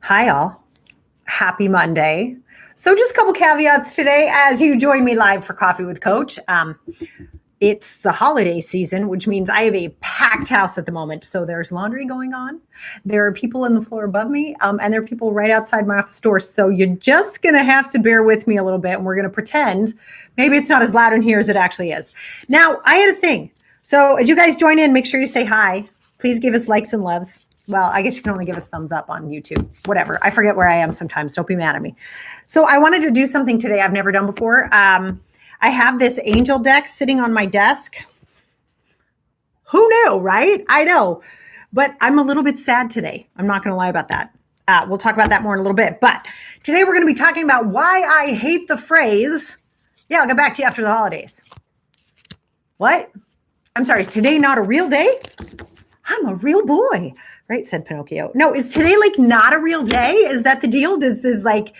Hi, all. Happy Monday. So, just a couple caveats today as you join me live for Coffee with Coach. It's the holiday season, which means I have a packed house at the moment. So, there's laundry going on. There are people on the floor above me, and there are people right outside my office door. So, you're just going to have to bear with me a little bit, and we're going to pretend maybe it's not as loud in here as it actually is. Now, I had a thing. So, as you guys join in, make sure you say hi. Please give us likes and loves. Well, I guess you can only give us thumbs up on YouTube, whatever. I forget where I am sometimes. Don't be mad at me. So I wanted to do something today I've never done before. I have this angel deck sitting on my desk. Who knew, right? I know, but I'm a little bit sad today. I'm not going to lie about that. We'll talk about that more in a little bit. But today we're going to be talking about why I hate the phrase, yeah, I'll get back to you after the holidays. What? I'm sorry, is today not a real day? I'm a real boy. Right, said Pinocchio. No, is today like not a real day? Is that the deal? Does this like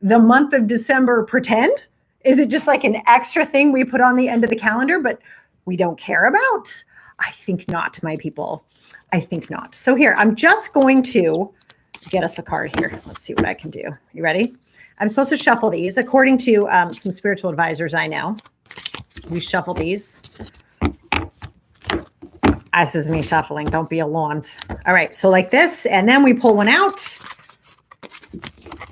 the month of December pretend? Is it just like an extra thing we put on the end of the calendar, but we don't care about? I think not, my people. I think not. So here, I'm just going to get us a card here. Let's see what I can do. You ready? I'm supposed to shuffle these according to some spiritual advisors I know. We shuffle these. This is me shuffling. Don't be alarmed. All right. So like this, and then we pull one out.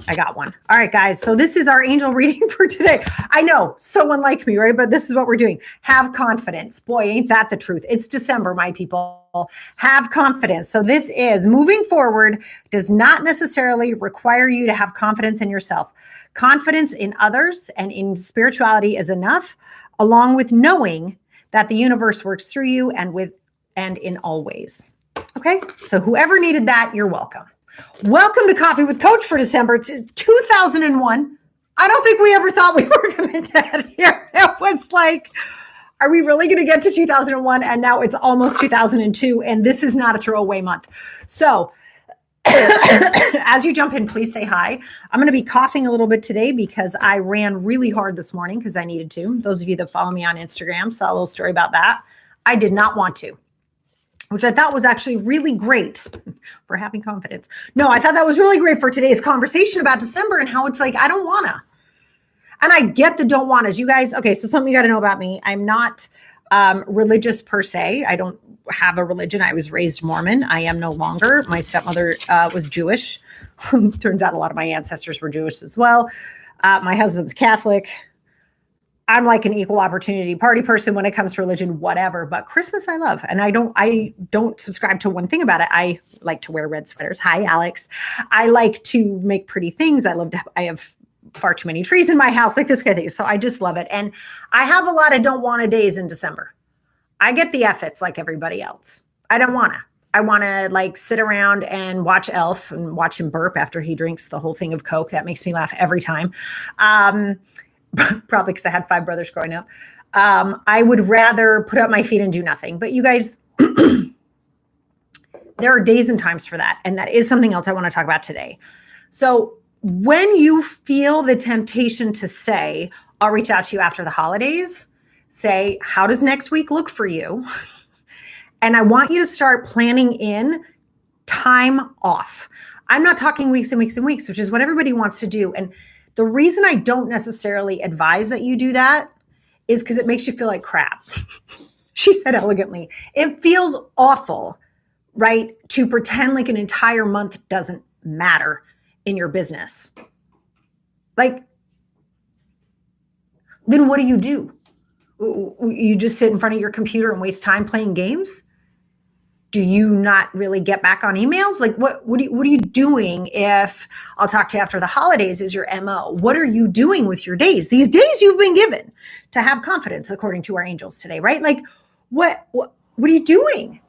I got one. All right, guys. So this is our angel reading for today. I know, so unlike me, right? But this is what we're doing. Have confidence. Boy, ain't that the truth. It's December, my people. Have confidence. So this is moving forward does not necessarily require you to have confidence in yourself. Confidence in others and in spirituality is enough, along with knowing that the universe works through you and in all ways. Okay, so whoever needed that, you're welcome. Welcome to Coffee with Coach for December. It's 2001. I don't think we ever thought we were going to get here. It was like, are we really going to get to 2001? And now it's almost 2002, and this is not a throwaway month. So as you jump in, please say hi. I'm going to be coughing a little bit today because I ran really hard this morning because I needed to. Those of you that follow me on Instagram saw a little story about that. I did not want to, which I thought was actually really great for having confidence. No, I thought that was really great for today's conversation about December and how it's like, I don't wanna. And I get the don't wannas. You guys, okay, so something you gotta know about me. I'm not religious per se. I don't have a religion. I was raised Mormon. I am no longer. My stepmother was Jewish. Turns out a lot of my ancestors were Jewish as well. My husband's Catholic. I'm like an equal opportunity party person when it comes to religion, whatever. But Christmas I love. And I don't subscribe to one thing about it. I like to wear red sweaters. Hi, Alex. I like to make pretty things. I have far too many trees in my house, like this kind of thing. So I just love it. And I have a lot of don't wanna days in December. I get the F-its like everybody else. I don't wanna. I want to like sit around and watch Elf and watch him burp after he drinks the whole thing of Coke. That makes me laugh every time. Probably because I had 5 brothers growing up. I would rather put up my feet and do nothing. But you guys, there are days and times for that. And that is something else I want to talk about today. So when you feel the temptation to say, I'll reach out to you after the holidays, say, how does next week look for you? And I want you to start planning in time off. I'm not talking weeks and weeks and weeks, which is what everybody wants to do. And the reason I don't necessarily advise that you do that is because it makes you feel like crap. She said elegantly, it feels awful, right? To pretend like an entire month doesn't matter in your business. Like, then what do? You just sit in front of your computer and waste time playing games? Do you not really get back on emails? Like what are you doing if I'll talk to you after the holidays is your MO? What are you doing with your days? These days you've been given to have confidence according to our angels today, right? Like what are you doing?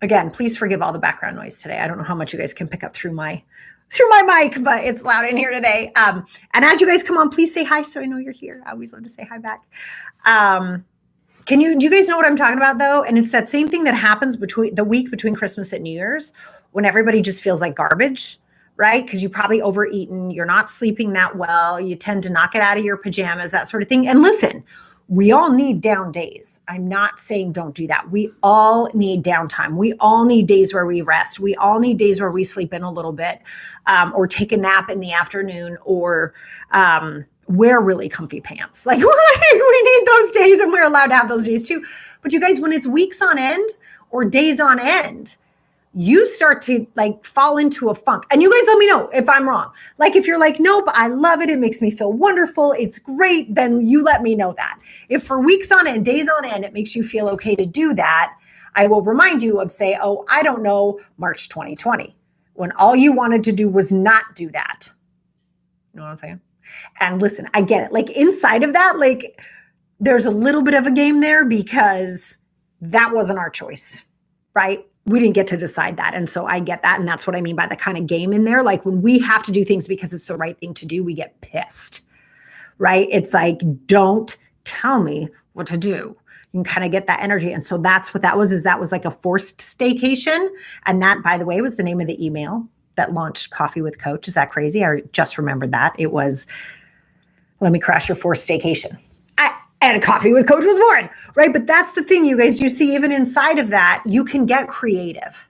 Again, please forgive all the background noise today. I don't know how much you guys can pick up through my mic, but it's loud in here today. And as you guys come on, please say hi so I know you're here. I always love to say hi back. Do you guys know what I'm talking about though? And it's that same thing that happens between the week between Christmas and New Year's when everybody just feels like garbage, right? Because you probably overeaten, you're not sleeping that well, you tend to not get out of your pajamas, that sort of thing. And listen, we all need down days. I'm not saying don't do that. We all need downtime. We all need days where we rest. We all need days where we sleep in a little bit, or take a nap in the afternoon, or wear really comfy pants. Like, we need those days, and we're allowed to have those days too. But you guys, when it's weeks on end or days on end, you start to like fall into a funk. And you guys let me know if I'm wrong. Like, if you're like, nope, I love it, it makes me feel wonderful, it's great, then you let me know that. If for weeks on end, days on end, it makes you feel okay to do that, I will remind you of, say, oh, I don't know, March 2020, when all you wanted to do was not do that. You know what I'm saying? And listen, I get it. Like, inside of that, like, there's a little bit of a game there, because that wasn't our choice, right? We didn't get to decide that. And so I get that. And that's what I mean by the kind of game in there. Like, when we have to do things because it's the right thing to do, we get pissed, right? It's like, don't tell me what to do. You can kind of get that energy. And so that's what that was, is that was like a forced staycation. And that, by the way, was the name of the email that launched Coffee with Coach. Is that crazy? I just remembered that. It was, let me crash your forced staycation. And a Coffee with Coach was born, right? But that's the thing, you guys. You see, even inside of that, you can get creative.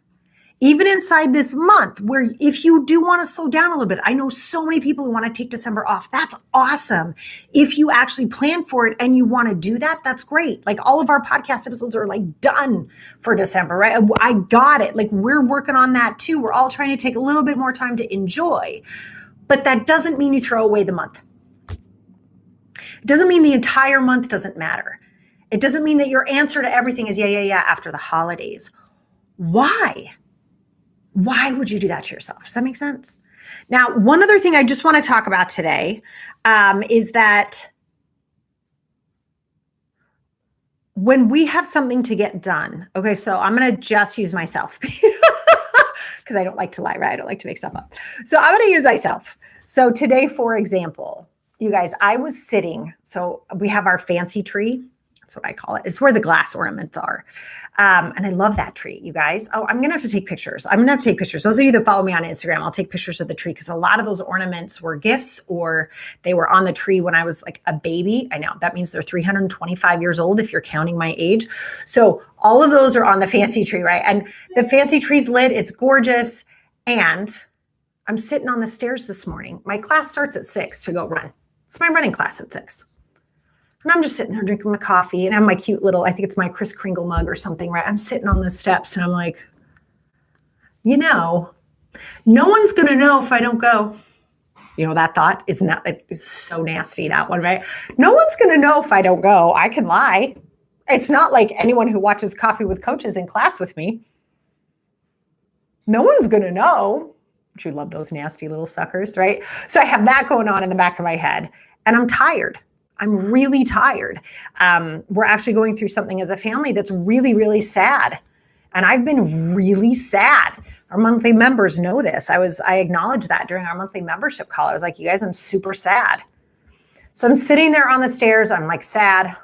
Even inside this month, where if you do want to slow down a little bit, I know so many people who want to take December off. That's awesome. If you actually plan for it and you want to do that, that's great. Like, all of our podcast episodes are like done for December, right? I got it. Like, we're working on that too. We're all trying to take a little bit more time to enjoy, but that doesn't mean you throw away the month. It doesn't mean the entire month doesn't matter. It doesn't mean that your answer to everything is yeah after the holidays. Why? Why would you do that to yourself? Does that make sense? Now, one other thing I just want to talk about today is that when we have something to get done, okay, so I'm going to just use myself because I don't like to lie, right? I don't like to make stuff up. So I'm going to use myself. So today, for example, you guys, I was sitting, so we have our fancy tree. That's what I call it. It's where the glass ornaments are. And I love that tree, you guys. Oh, I'm going to have to take pictures. Those of you that follow me on Instagram, I'll take pictures of the tree, because a lot of those ornaments were gifts, or they were on the tree when I was like a baby. I know that means they're 325 years old if you're counting my age. So all of those are on the fancy tree, right? And the fancy tree's lit. It's gorgeous. And I'm sitting on the stairs this morning. My class starts at 6 to go run. It's my running class at 6. And I'm just sitting there drinking my coffee, and I have my cute little, I think it's my Kris Kringle mug or something, right? I'm sitting on the steps, and I'm like, no one's going to know if I don't go. You know, that thought, isn't that like so nasty, that one, right? No one's going to know if I don't go. I can lie. It's not like anyone who watches Coffee with Coach is in class with me. No one's going to know. You love those nasty little suckers, right? So I have that going on in the back of my head, and I'm tired. I'm really tired. We're actually going through something as a family that's really, really sad. And I've been really sad. Our monthly members know this. I acknowledged that during our monthly membership call. I was like, you guys, I'm super sad. So I'm sitting there on the stairs. I'm like, sad.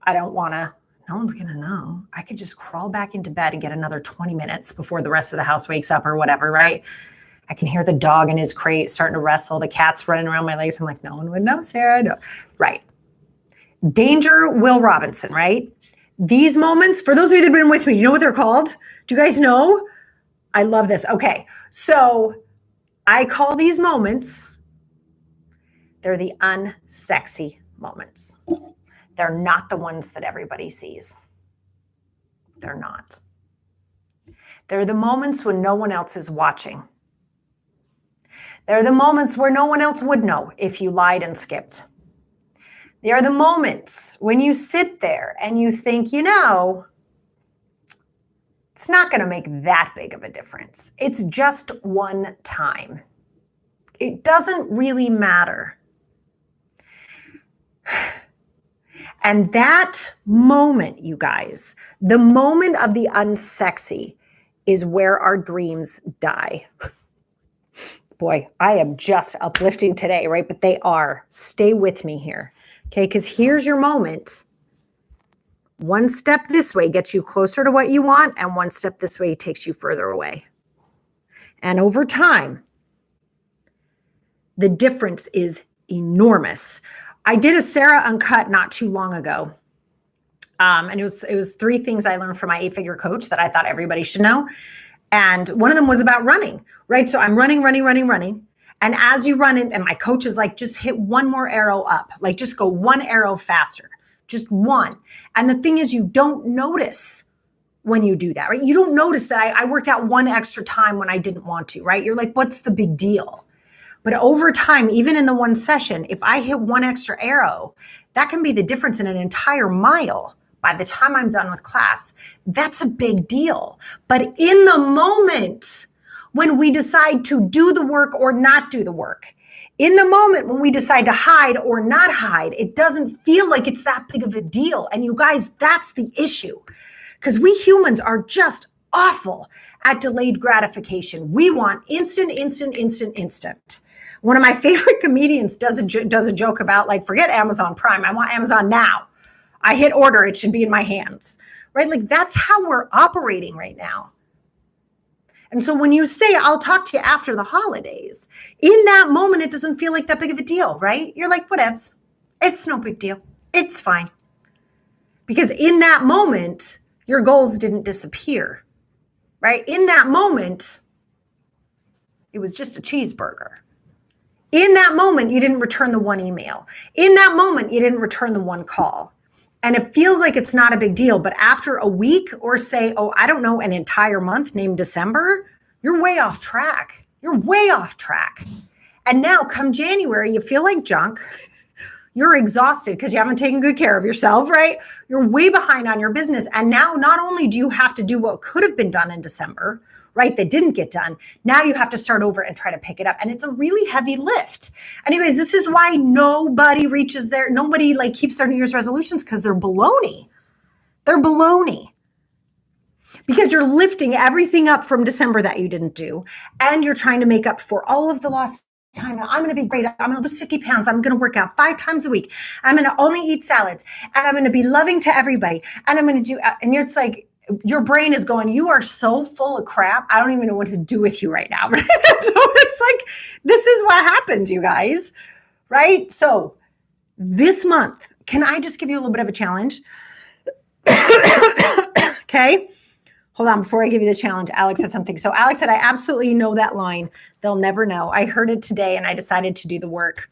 I don't want to. No one's going to know. I could just crawl back into bed and get another 20 minutes before the rest of the house wakes up or whatever, right? I can hear the dog in his crate starting to wrestle. The cat's running around my legs. I'm like, no one would know, Sarah. No. Right. Danger, Will Robinson, right? These moments, for those of you that have been with me, you know what they're called? Do you guys know? I love this. Okay. So I call these moments, they're the unsexy moments. They're not the ones that everybody sees. They're not. They're the moments when no one else is watching. They're the moments where no one else would know if you lied and skipped. They are the moments when you sit there and you think, you know, it's not going to make that big of a difference. It's just one time. It doesn't really matter. And that moment, you guys, the moment of the unsexy is where our dreams die. Boy, I am just uplifting today, right? But they are. Stay with me here, okay? Because here's your moment. One step this way gets you closer to what you want, and one step this way takes you further away. And over time, the difference is enormous. I did a Sarah Uncut not too long ago. And it was 3 things I learned from my 8-figure coach that I thought everybody should know. And one of them was about running, right? So I'm running. And as you run in, and my coach is like, just hit one more arrow up, like just go one arrow faster, just one. And the thing is, you don't notice when you do that, right? You don't notice that I worked out one extra time when I didn't want to, right? You're like, what's the big deal? But over time, even in the one session, if I hit one extra arrow, that can be the difference in an entire mile. By the time I'm done with class, that's a big deal. But in the moment, when we decide to do the work or not do the work, in the moment when we decide to hide or not hide, it doesn't feel like it's that big of a deal. And you guys, that's the issue. Because we humans are just awful at delayed gratification. We want instant. One of my favorite comedians does a joke about, like, forget Amazon Prime. I want Amazon now. I hit order. It should be in my hands, right? Like, that's how we're operating right now. And so when you say, I'll talk to you after the holidays, in that moment, it doesn't feel like that big of a deal, right? You're like, whatevs. It's no big deal. It's fine. Because in that moment, your goals didn't disappear, right? In that moment, it was just a cheeseburger. In that moment, you didn't return the one email. In that moment, you didn't return the one call. And it feels like it's not a big deal. But after a week, or say, I don't know, an entire month named December, you're way off track. You're way off track. And now come January, you feel like junk. You're exhausted because you haven't taken good care of yourself, right? You're way behind on your business. And now not only do you have to do what could have been done in December, right, that didn't get done, now you have to start over and try to pick it up. And it's a really heavy lift. Anyways, this is why nobody like keeps their New Year's resolutions, because they're baloney. They're baloney. Because you're lifting everything up from December that you didn't do, and you're trying to make up for all of the lost time. I'm going to be great. I'm going to lose 50 pounds. I'm going to work out 5 times a week. I'm going to only eat salads, and I'm going to be loving to everybody. And I'm going to do, and it's like, your brain is going, you are so full of crap. I don't even know what to do with you right now. So it's like, this is what happens, you guys, right? So this month, can I just give you a little bit of a challenge? Okay. Hold on, before I give you the challenge, Alex said something. So Alex said, I absolutely know that line. They'll never know. I heard it today and I decided to do the work.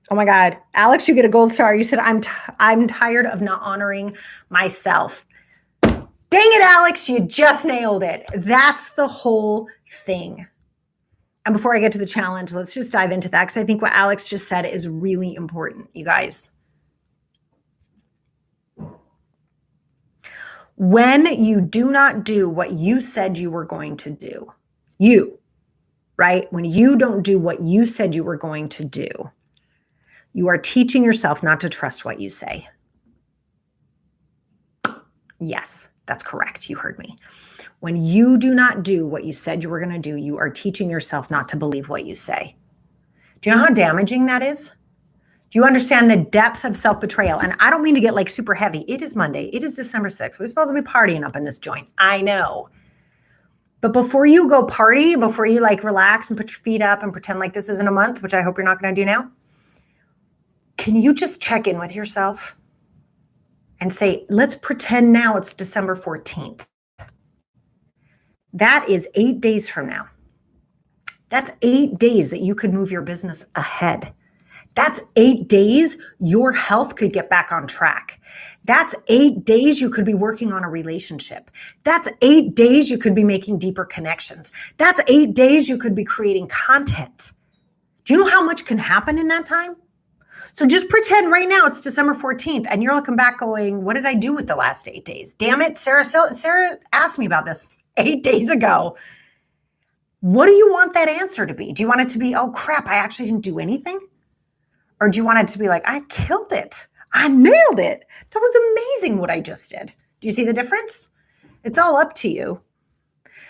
Oh my God. Alex, you get a gold star. You said, I'm tired of not honoring myself. Dang it, Alex, you just nailed it. That's the whole thing. And before I get to the challenge, let's just dive into that, because I think what Alex just said is really important, you guys. When you do not do what you said you were going to do, right? When you don't do what you said you were going to do, you are teaching yourself not to trust what you say. Yes, that's correct. You heard me. When you do not do what you said you were going to do, you are teaching yourself not to believe what you say. Do you know how damaging that is? Do you understand the depth of self-betrayal? And I don't mean to get like super heavy. It is Monday. It is December 6th. We're supposed to be partying up in this joint. I know. But before you go party, before you like relax and put your feet up and pretend like this isn't a month, which I hope you're not going to do now, can you just check in with yourself and say, let's pretend now it's December 14th. That is 8 days from now. That's 8 days that you could move your business ahead. That's 8 days your health could get back on track. That's 8 days you could be working on a relationship. That's 8 days you could be making deeper connections. That's 8 days you could be creating content. Do you know how much can happen in that time? So just pretend right now it's December 14th and you're looking back going, what did I do with the last 8 days? Damn it, Sarah asked me about this 8 days ago. What do you want that answer to be? Do you want it to be, oh crap, I actually didn't do anything? Or do you want it to be like, I killed it. I nailed it. That was amazing what I just did. Do you see the difference? It's all up to you.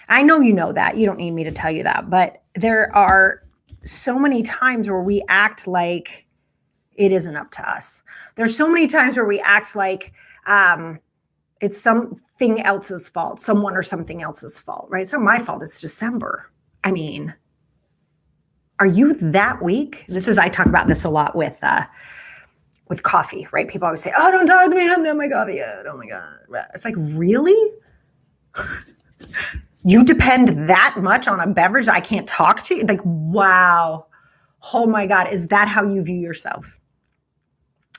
I know you know that. You don't need me to tell you that. But there are so many times where we act like it isn't up to us. There's so many times where we act like it's something else's fault, someone or something else's fault, right? It's not my fault. It's December. I mean, Are you that weak? I talk about this a lot with coffee, right? People always say, oh, don't talk to me. I haven't had my coffee yet. Oh my God. It's like, really? You depend that much on a beverage I can't talk to you? Like, wow. Oh my God. Is that how you view yourself?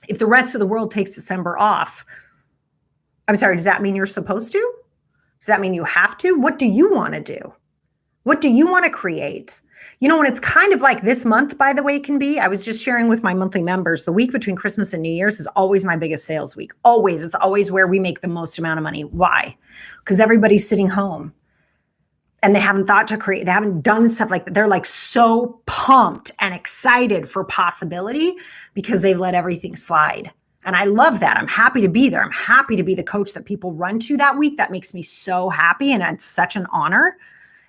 If the rest of the world takes December off, I'm sorry, does that mean you're supposed to? Does that mean you have to? What do you want to do? What do you want to create? You know, when it's kind of like this month, by the way, can be, I was just sharing with my monthly members, the week between Christmas and New Year's is always my biggest sales week. Always. It's always where we make the most amount of money. Why? Because everybody's sitting home and they haven't thought to create. They haven't done stuff like that. They're like so pumped and excited for possibility because they've let everything slide. And I love that. I'm happy to be there. I'm happy to be the coach that people run to that week. That makes me so happy. And it's such an honor.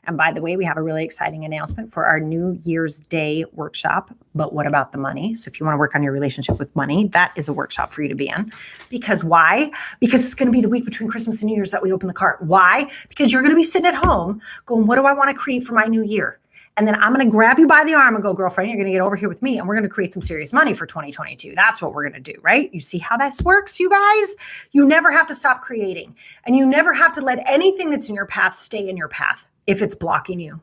And by the way, we have a really exciting announcement for our New Year's Day workshop. But what about the money? So if you want to work on your relationship with money, that is a workshop for you to be in. Because why? Because it's going to be the week between Christmas and New Year's that we open the cart. Why? Because you're going to be sitting at home going, what do I want to create for my new year? And then I'm going to grab you by the arm and go, girlfriend, you're going to get over here with me and we're going to create some serious money for 2022. That's what we're going to do, right? You see how this works, you guys? You never have to stop creating and you never have to let anything that's in your path stay in your path if it's blocking you.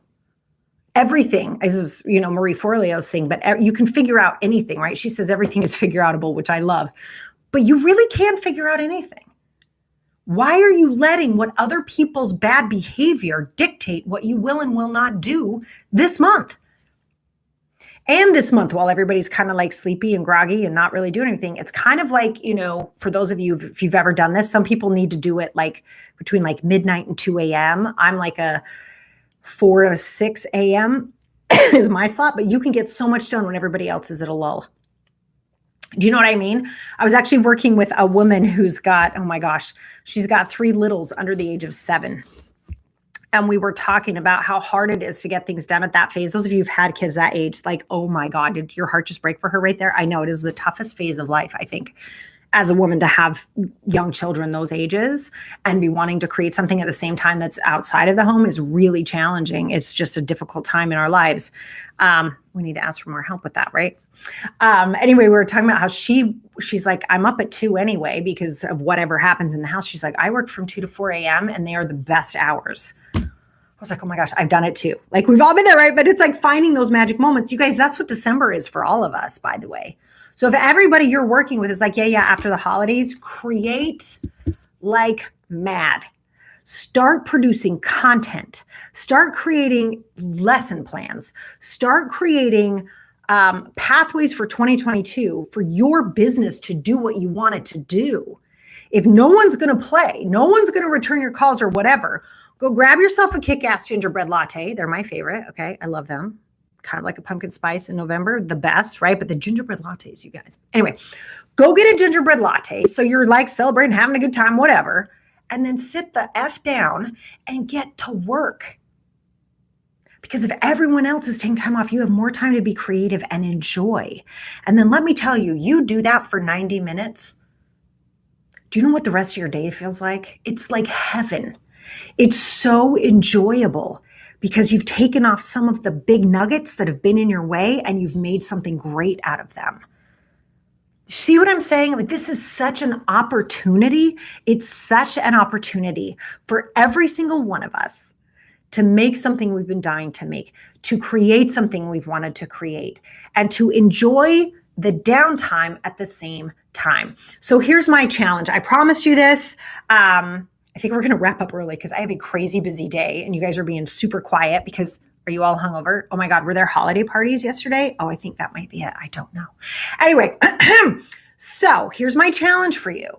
Everything is, Marie Forleo's thing, but you can figure out anything, right? She says everything is figure outable, which I love, but you really can't figure out anything. Why are you letting what other people's bad behavior dictate what you will and will not do this month? And this month, while everybody's kind of like sleepy and groggy and not really doing anything, it's kind of like, for those of you, if you've ever done this, some people need to do it like between like midnight and 2 a.m. I'm like a 4 to 6 a.m. is my slot, but you can get so much done when everybody else is at a lull. Do you know what I mean? I was actually working with a woman who's got, oh my gosh, she's got 3 littles under the age of 7. And we were talking about how hard it is to get things done at that phase. Those of you who've had kids that age, like, oh my God, did your heart just break for her right there? I know it is the toughest phase of life, I think, as a woman to have young children those ages and be wanting to create something at the same time that's outside of the home is really challenging. It's just a difficult time in our lives. We need to ask for more help with that, right? Anyway, we were talking about how she's like, I'm up at 2 anyway because of whatever happens in the house. She's like, I work from 2 to 4 a.m. and they are the best hours. I was like, oh my gosh, I've done it too. Like we've all been there, right? But it's like finding those magic moments. You guys, that's what December is for all of us, by the way. So if everybody you're working with is like, yeah, after the holidays, create like mad. Start producing content. Start creating lesson plans. Start creating pathways for 2022 for your business to do what you want it to do. If no one's going to play, no one's going to return your calls or whatever, go grab yourself a kick-ass gingerbread latte. They're my favorite. Okay. I love them. Kind of like a pumpkin spice in November, the best, right? But the gingerbread lattes, you guys. Anyway, go get a gingerbread latte. So you're like celebrating, having a good time, whatever. And then sit the F down and get to work. Because if everyone else is taking time off, you have more time to be creative and enjoy. And then let me tell you, you do that for 90 minutes. Do you know what the rest of your day feels like? It's like heaven. It's so enjoyable because you've taken off some of the big nuggets that have been in your way and you've made something great out of them. See what I'm saying? Like, this is such an opportunity. It's such an opportunity for every single one of us to make something we've been dying to make, to create something we've wanted to create, and to enjoy the downtime at the same time. So here's my challenge. I promised you this. I think we're going to wrap up early because I have a crazy busy day and you guys are being super quiet because are you all hungover? Oh my God, were there holiday parties yesterday? Oh, I think that might be it. I don't know. Anyway, so here's my challenge for you.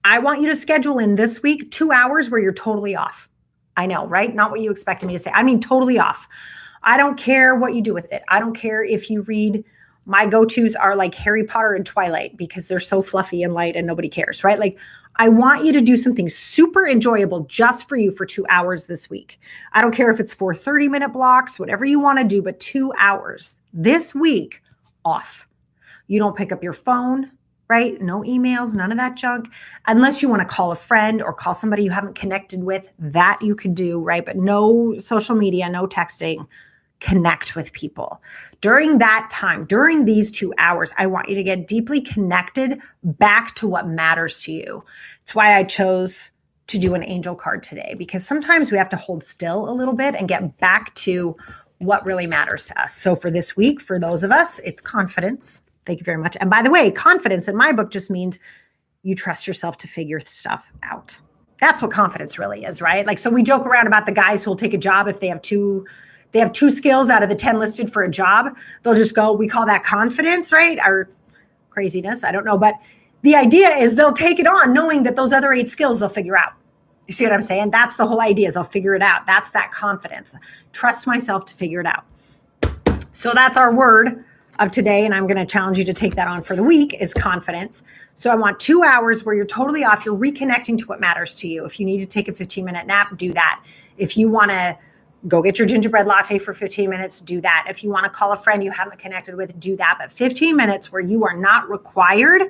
I want you to schedule in this week 2 hours where you're totally off. I know, right? Not what you expected me to say. I mean, totally off. I don't care what you do with it. I don't care if you read. My go-tos are like Harry Potter and Twilight because they're so fluffy and light and nobody cares, right? Like, I want you to do something super enjoyable just for you for 2 hours this week. I don't care if it's 4 30-minute blocks, whatever you want to do, but 2 hours this week off. You don't pick up your phone, right? No emails, none of that junk, unless you want to call a friend or call somebody you haven't connected with. That you could do, right? But no social media, no texting. connect with people. During that time, during these 2 hours, I want you to get deeply connected back to what matters to you. It's why I chose to do an angel card today, because sometimes we have to hold still a little bit and get back to what really matters to us. So for this week, for those of us, it's confidence. Thank you very much. And by the way, confidence in my book just means you trust yourself to figure stuff out. That's what confidence really is, right? Like, so we joke around about the guys who will take a job if they have two skills out of the 10 listed for a job. They'll just go, we call that confidence, right? Or craziness. I don't know. But the idea is they'll take it on knowing that those other 8 skills they'll figure out. You see what I'm saying? That's the whole idea, is I'll figure it out. That's that confidence. Trust myself to figure it out. So that's our word of today. And I'm going to challenge you to take that on for the week, is confidence. So I want 2 hours where you're totally off. You're reconnecting to what matters to you. If you need to take a 15-minute nap, do that. If you want to go get your gingerbread latte for 15 minutes, do that. If you want to call a friend you haven't connected with, do that. But 15 minutes where you are not required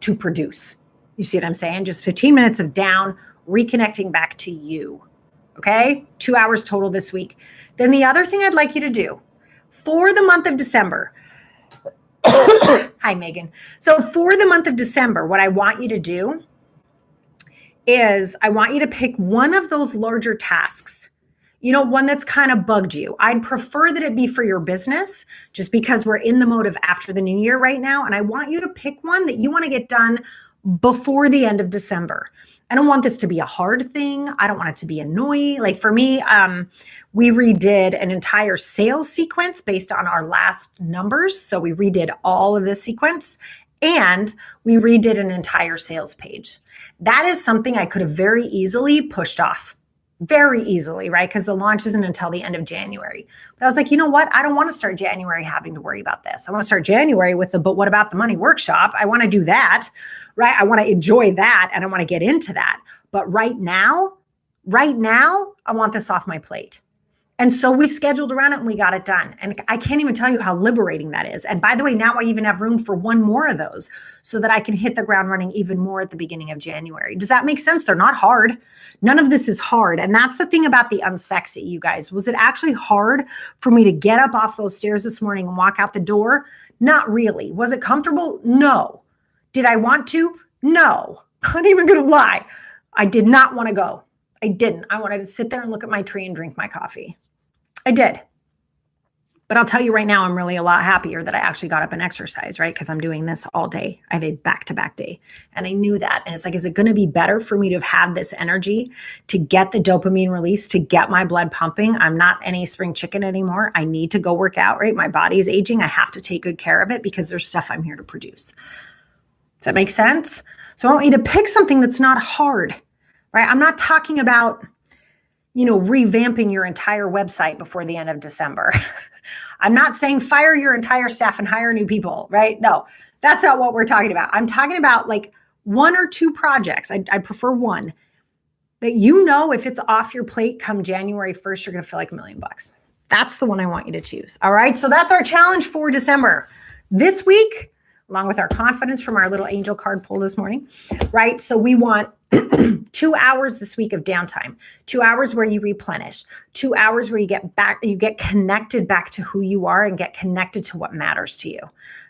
to produce. You see what I'm saying? Just 15 minutes of down, reconnecting back to you. Okay? 2 hours total this week. Then the other thing I'd like you to do for the month of December. Hi, Megan. So for the month of December, what I want you to do is I want you to pick one of those larger tasks. You know, one that's kind of bugged you. I'd prefer that it be for your business, just because we're in the mode of after the new year right now. And I want you to pick one that you want to get done before the end of December. I don't want this to be a hard thing. I don't want it to be annoying. Like for me, we redid an entire sales sequence based on our last numbers. So we redid all of this sequence, and we redid an entire sales page. That is something I could have very easily pushed off. Very easily, right? Because the launch isn't until the end of January. But I was like, you know what? I don't want to start January having to worry about this. I want to start January with but what about the money workshop? I want to do that, right? I want to enjoy that, and I want to get into that. But right now, I want this off my plate. And so we scheduled around it and we got it done. And I can't even tell you how liberating that is. And by the way, now I even have room for one more of those so that I can hit the ground running even more at the beginning of January. Does that make sense? They're not hard. None of this is hard. And that's the thing about the unsexy, you guys. Was it actually hard for me to get up off those stairs this morning and walk out the door? Not really. Was it comfortable? No. Did I want to? No. I'm not even going to lie. I did not want to go. I didn't. I wanted to sit there and look at my tree and drink my coffee. I did. But I'll tell you right now, I'm really a lot happier that I actually got up and exercised, right? Because I'm doing this all day. I have a back-to-back day. And I knew that. And it's like, is it going to be better for me to have had this energy to get the dopamine release, to get my blood pumping? I'm not any spring chicken anymore. I need to go work out, right? My body is aging. I have to take good care of it because there's stuff I'm here to produce. Does that make sense? So I want you to pick something that's not hard, right? I'm not talking about revamping your entire website before the end of December. I'm not saying fire your entire staff and hire new people, right? No, that's not what we're talking about. I'm talking about like 1 or 2 projects. I prefer one that if it's off your plate come January 1st, you're going to feel like $1 million. That's the one I want you to choose. All right. So that's our challenge for December. This week, along with our confidence from our little angel card pull this morning, right? So we want 2 hours this week of downtime, 2 hours where you replenish, 2 hours where you get connected back to who you are and get connected to what matters to you.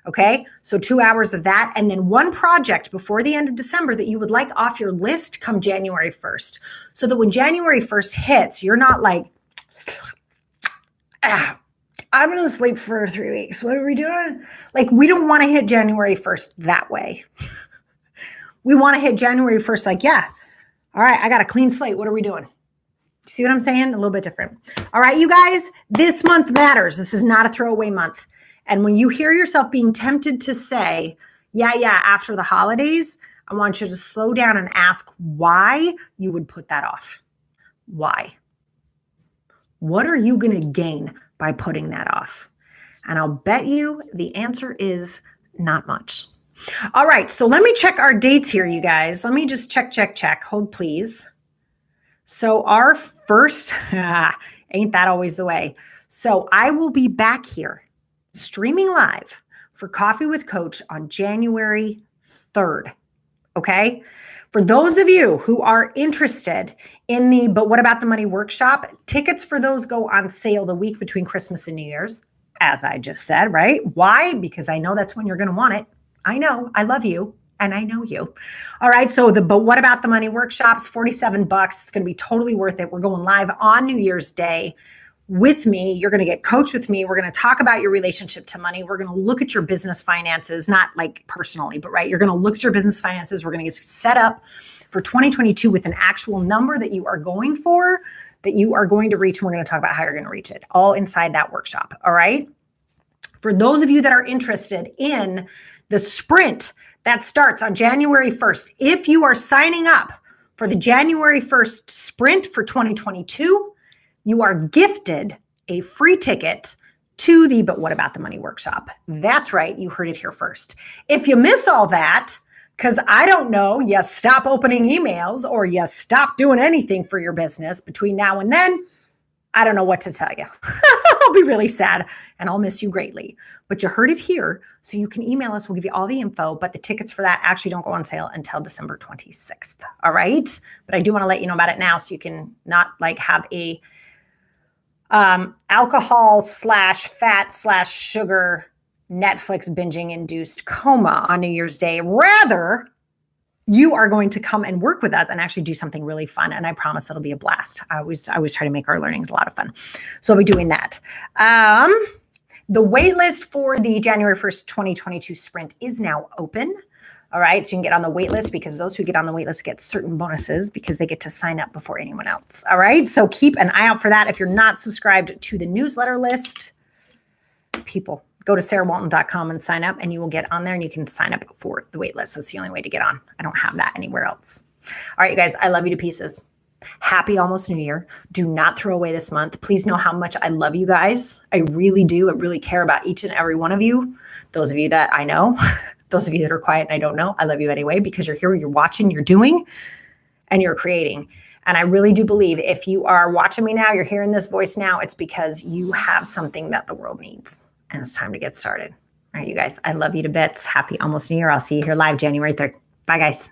Okay. So 2 hours of that. And then one project before the end of December that you would like off your list come January 1st. So that when January 1st hits, you're not like, I'm going to sleep for 3 weeks. What are we doing? Like, we don't want to hit January 1st that way. We want to hit January 1st like, yeah, all right, I got a clean slate. What are we doing? See what I'm saying? A little bit different. All right, you guys, this month matters. This is not a throwaway month. And when you hear yourself being tempted to say, yeah, after the holidays, I want you to slow down and ask why you would put that off. Why? What are you going to gain by putting that off? And I'll bet you the answer is not much. All right, so let me check our dates here, you guys. Let me just check. Hold, please. So our first, ain't that always the way? So I will be back here streaming live for Coffee with Coach on January 3rd, okay? For those of you who are interested in the But What About the Money workshop. Tickets for those go on sale the week between Christmas and New Year's, as I just said, right? Why? Because I know that's when you're going to want it. I know. I love you. And I know you. All right. So But What About the Money workshop's $47. It's going to be totally worth it. We're going live on New Year's Day with me. You're going to get coached with me. We're going to talk about your relationship to money. We're going to look at your business finances, not like personally, but right. You're going to look at your business finances. We're going to get set up for 2022 with an actual number that you are going for, that you are going to reach. And we're going to talk about how you're going to reach it all inside that workshop. All right. For those of you that are interested in the sprint that starts on January 1st, if you are signing up for the January 1st sprint for 2022, you are gifted a free ticket to the But What About the Money workshop. That's right. You heard it here first. If you miss all that, because I don't know, you stop opening emails or you stop doing anything for your business between now and then, I don't know what to tell you. I'll be really sad and I'll miss you greatly. But you heard it here, so you can email us. We'll give you all the info, but the tickets for that actually don't go on sale until December 26th. All right? But I do want to let you know about it now so you can not like have a alcohol/fat/sugar Netflix binging induced coma on New Year's Day. Rather, you are going to come and work with us and actually do something really fun. And I promise it'll be a blast. I always try to make our learnings a lot of fun. So I'll be doing that. The wait list for the January 1st, 2022 sprint is now open. All right. So you can get on the wait list, because those who get on the wait list get certain bonuses because they get to sign up before anyone else. All right. So keep an eye out for that. If you're not subscribed to the newsletter list, people, go to sarahwalton.com and sign up, and you will get on there and you can sign up for the wait list. That's the only way to get on. I don't have that anywhere else. All right, you guys, I love you to pieces. Happy almost New Year. Do not throw away this month. Please know how much I love you guys. I really do. I really care about each and every one of you. Those of you that I know, those of you that are quiet and I don't know, I love you anyway, because you're here, you're watching, you're doing, and you're creating. And I really do believe if you are watching me now, you're hearing this voice now, it's because you have something that the world needs. And it's time to get started. All right, you guys, I love you to bits. Happy almost New Year. I'll see you here live January 3rd. Bye, guys.